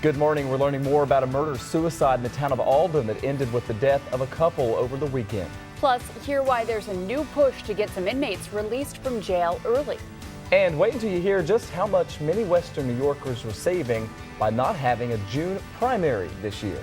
Good morning. We're learning more about a murder-suicide in the town of Alden that ended with the death of a couple over the weekend. Plus, hear why there's a new push to get some inmates released from jail early. And wait until you hear just how much many Western New Yorkers are saving by not having a June primary this year.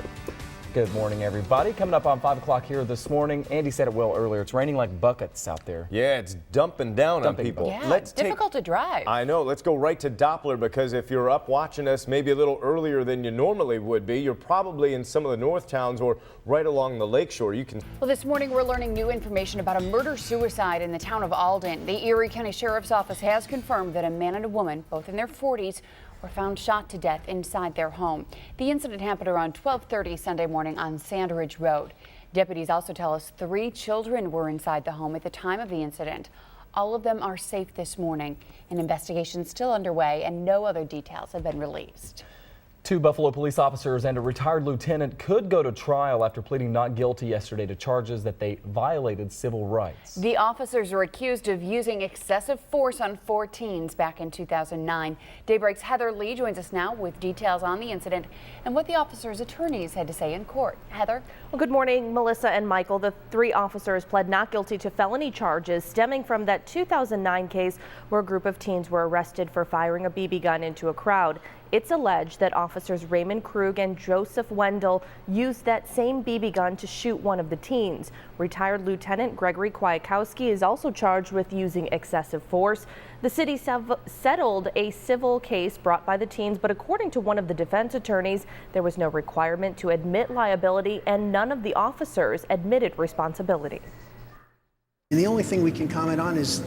Good morning, everybody. Coming up on 5 o'clock here this morning. Andy said it well earlier. It's raining like buckets out there. Yeah, it's dumping down on people. Yeah, it's difficult to drive. I know. Let's go right to Doppler, because if you're up watching us maybe a little earlier than you normally would be, you're probably in some of the north towns or right along the lakeshore. You can. Well, this morning we're learning new information about a murder-suicide in the town of Alden. The Erie County Sheriff's Office has confirmed that a man and a woman, both in their 40s, were found shot to death inside their home. The incident happened around 12:30 Sunday morning on Sandridge Road. Deputies also tell us 3 children were inside the home at the time of the incident. All of them are safe this morning. An investigation is still underway and no other details have been released. 2 Buffalo police officers and a retired lieutenant could go to trial after pleading not guilty yesterday to charges that they violated civil rights. The officers are accused of using excessive force on 4 teens back in 2009. Daybreak's Heather Lee joins us now with details on the incident and what the officers' attorneys had to say in court. Heather? Well, good morning, Melissa and Michael. The 3 officers pled not guilty to felony charges stemming from that 2009 case where a group of teens were arrested for firing a BB gun into a crowd. It's alleged that officers Raymond Krug and Joseph Wendell used that same BB gun to shoot one of the teens. Retired Lieutenant Gregory Kwiatkowski is also charged with using excessive force. The city settled a civil case brought by the teens, but according to one of the defense attorneys, there was no requirement to admit liability and none of the officers admitted responsibility. And the only thing we can comment on is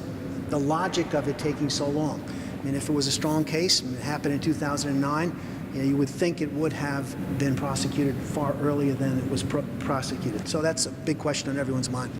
the logic of it taking so long. I mean, if it was a strong case and it happened in 2009, you would think it would have been prosecuted far earlier than it was prosecuted. So that's a big question on everyone's mind.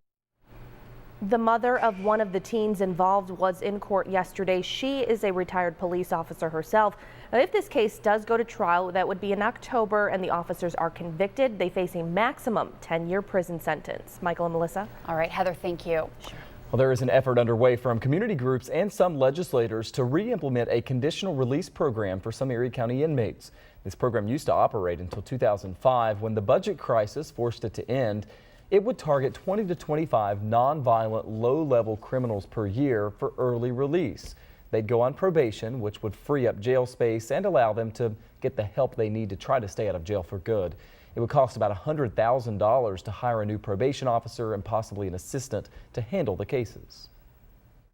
The mother of one of the teens involved was in court yesterday. She is a retired police officer herself. Now, if this case does go to trial, that would be in October, and the officers are convicted. They face a maximum 10-year prison sentence. Michael and Melissa. All right, Heather, thank you. Sure. Well, there is an effort underway from community groups and some legislators to re-implement a conditional release program for some Erie County inmates. This program used to operate until 2005 when the budget crisis forced it to end. It would target 20 to 25 nonviolent, low-level criminals per year for early release. They'd go on probation, which would free up jail space and allow them to get the help they need to try to stay out of jail for good. It would cost about $100,000 to hire a new probation officer and possibly an assistant to handle the cases.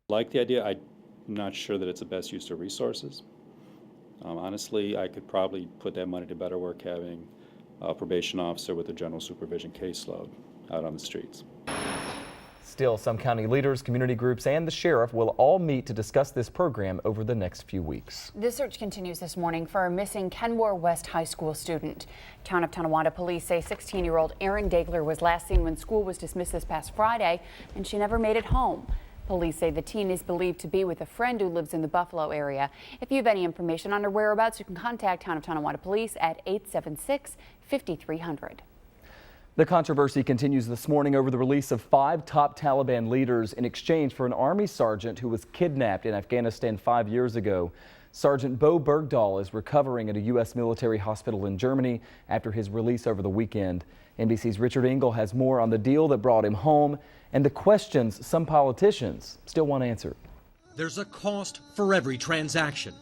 Like the idea, I'm not sure that it's the best use of resources. Honestly, I could probably put that money to better work having a probation officer with a general supervision caseload out on the streets. Still, some county leaders, community groups, and the sheriff will all meet to discuss this program over the next few weeks. The search continues this morning for a missing Kenmore West High School student. Town of Tonawanda police say 16-year-old Erin Dagler was last seen when school was dismissed this past Friday, and she never made it home. Police say the teen is believed to be with a friend who lives in the Buffalo area. If you have any information on her whereabouts, you can contact Town of Tonawanda police at 876-5300. The controversy continues this morning over the release of 5 top Taliban leaders in exchange for an army sergeant who was kidnapped in Afghanistan 5 years ago. Sergeant Bo Bergdahl is recovering at a U.S. military hospital in Germany after his release over the weekend. NBC's Richard Engel has more on the deal that brought him home and the questions some politicians still want answered. There's a cost for every transaction.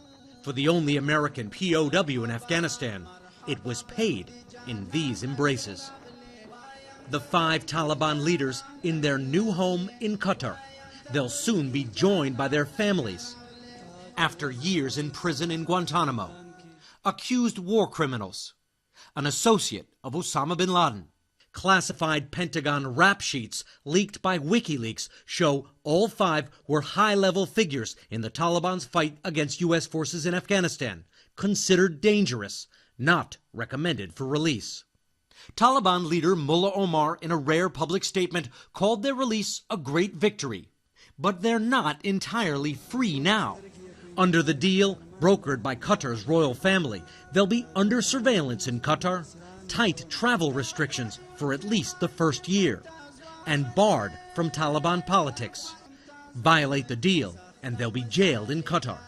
For the only American POW in Afghanistan, it was paid in these embraces. The 5 Taliban leaders in their new home in Qatar. They'll soon be joined by their families. After years in prison in Guantanamo, accused war criminals, an associate of Osama bin Laden. Classified Pentagon rap sheets leaked by WikiLeaks show all 5 were high-level figures in the Taliban's fight against U.S. forces in Afghanistan, considered dangerous, not recommended for release. Taliban leader Mullah Omar, in a rare public statement, called their release a great victory. But they're not entirely free now. Under the deal, brokered by Qatar's royal family, they'll be under surveillance in Qatar, tight travel restrictions for at least the first year, and barred from Taliban politics. Violate the deal, and they'll be jailed in Qatar.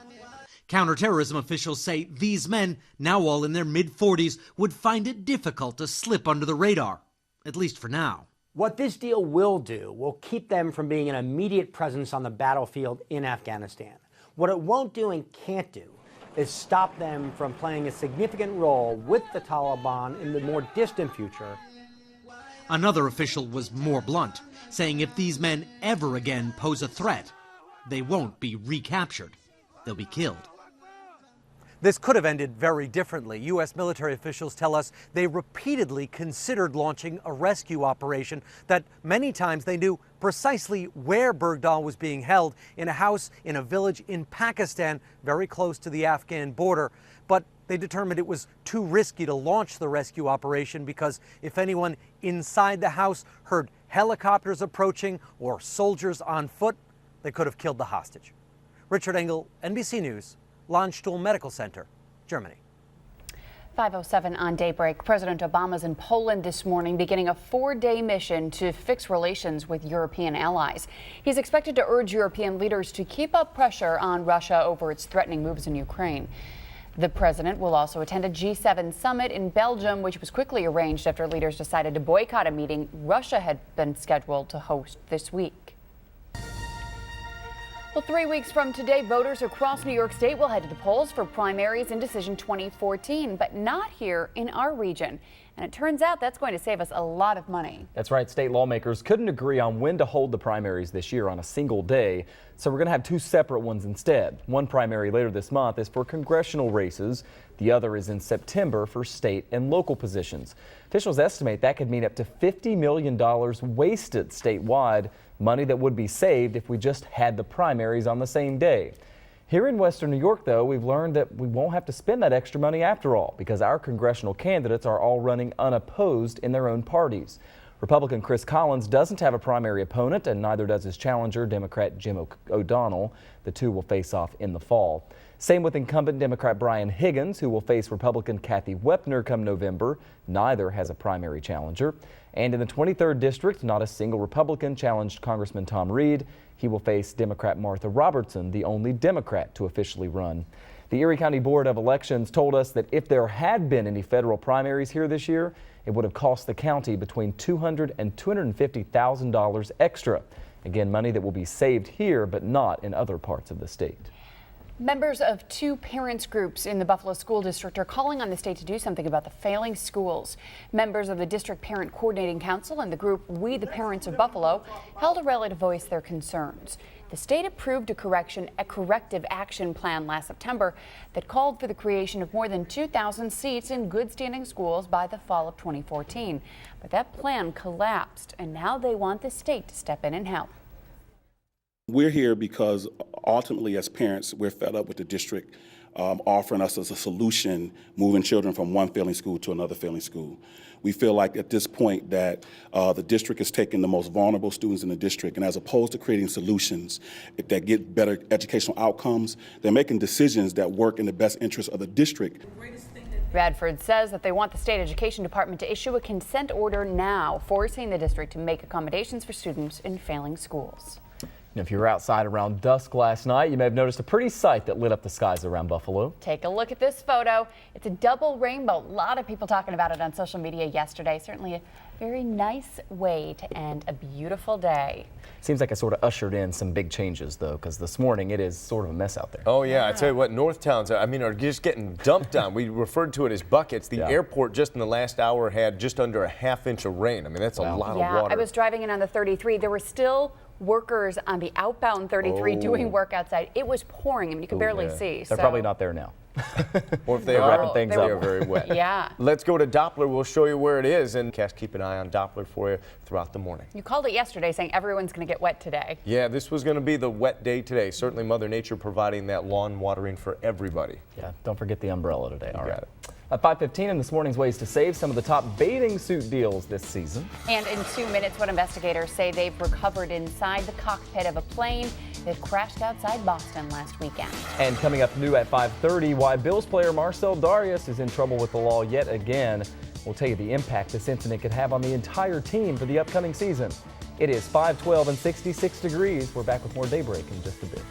Counterterrorism officials say these men, now all in their mid-40s, would find it difficult to slip under the radar, at least for now. What this deal will do will keep them from being an immediate presence on the battlefield in Afghanistan. What it won't do and can't do is stop them from playing a significant role with the Taliban in the more distant future. Another official was more blunt, saying if these men ever again pose a threat, they won't be recaptured. They'll be killed. This could have ended very differently. U.S. military officials tell us they repeatedly considered launching a rescue operation, that many times they knew precisely where Bergdahl was being held, in a house in a village in Pakistan, very close to the Afghan border. But they determined it was too risky to launch the rescue operation because if anyone inside the house heard helicopters approaching or soldiers on foot, they could have killed the hostage. Richard Engel, NBC News, Landstuhl Medical Center, Germany. 5:07 on Daybreak. President Obama's in Poland this morning, beginning a 4-day mission to fix relations with European allies. He's expected to urge European leaders to keep up pressure on Russia over its threatening moves in Ukraine. The president will also attend a G7 summit in Belgium, which was quickly arranged after leaders decided to boycott a meeting Russia had been scheduled to host this week. Well, 3 weeks from today, voters across New York State will head to the polls for primaries in Decision 2014, but not here in our region. And it turns out that's going to save us a lot of money. That's right. State lawmakers couldn't agree on when to hold the primaries this year on a single day, so we're going to have 2 separate ones instead. One primary later this month is for congressional races. The other is in September for state and local positions. Officials estimate that could mean up to $50 million wasted statewide, money that would be saved if we just had the primaries on the same day. Here in Western New York, though, we've learned that we won't have to spend that extra money after all, because our congressional candidates are all running unopposed in their own parties. Republican Chris Collins doesn't have a primary opponent, and neither does his challenger, Democrat Jim O'Donnell. The two will face off in the fall. Same with incumbent Democrat Brian Higgins, who will face Republican Kathy Wepner come November. Neither has a primary challenger. And in the 23rd District, not a single Republican challenged Congressman Tom Reed. He will face Democrat Martha Robertson, the only Democrat to officially run. The Erie County Board of Elections told us that if there had been any federal primaries here this year, it would have cost the county between $200,000 and $250,000 extra. Again, money that will be saved here, but not in other parts of the state. Members of 2 parents groups in the Buffalo School District are calling on the state to do something about the failing schools. Members of the District Parent Coordinating Council and the group We the Parents of Buffalo held a rally to voice their concerns. The state approved a corrective action plan last September that called for the creation of more than 2,000 seats in good standing schools by the fall of 2014. But that plan collapsed, and now they want the state to step in and help. We're here because ultimately, as parents, we're fed up with the district offering us as a solution, moving children from one failing school to another failing school. We feel like at this point that the district is taking the most vulnerable students in the district, and as opposed to creating solutions that get better educational outcomes, they're making decisions that work in the best interest of the district. Radford says that they want the state education department to issue a consent order now, forcing the district to make accommodations for students in failing schools. And if you were outside around dusk last night, you may have noticed a pretty sight that lit up the skies around Buffalo. Take a look at this photo. It's a double rainbow. A lot of people talking about it on social media yesterday. Certainly a very nice way to end a beautiful day. Seems like it sort of ushered in some big changes, though, because this morning it is sort of a mess out there. Oh, yeah. I tell you what, North Towns, are just getting dumped on. We referred to it as buckets. The airport just in the last hour had just under a ½ inch of rain. I mean, that's a lot of water. I was driving in on the 33. There were still workers on the outbound 33 doing work outside. It was pouring. I mean, you could barely see. They're probably not there now. Or if they are, wrapping things up. They are very wet. Yeah. Let's go to Doppler. We'll show you where it is, and keep an eye on Doppler for you throughout the morning. You called it yesterday saying everyone's going to get wet today. Yeah, this was going to be the wet day today. Certainly Mother Nature providing that lawn watering for everybody. Yeah, don't forget the umbrella today. All right. Got it. At 5:15 in this morning's ways to save, some of the top bathing suit deals this season. And in 2 minutes, what investigators say they've recovered inside the cockpit of a plane that crashed outside Boston last weekend. And coming up new at 5:30, why Bills player Marcel Darius is in trouble with the law yet again. We'll tell you the impact this incident could have on the entire team for the upcoming season. It is 5:12 and 66 degrees. We're back with more Daybreak in just a bit.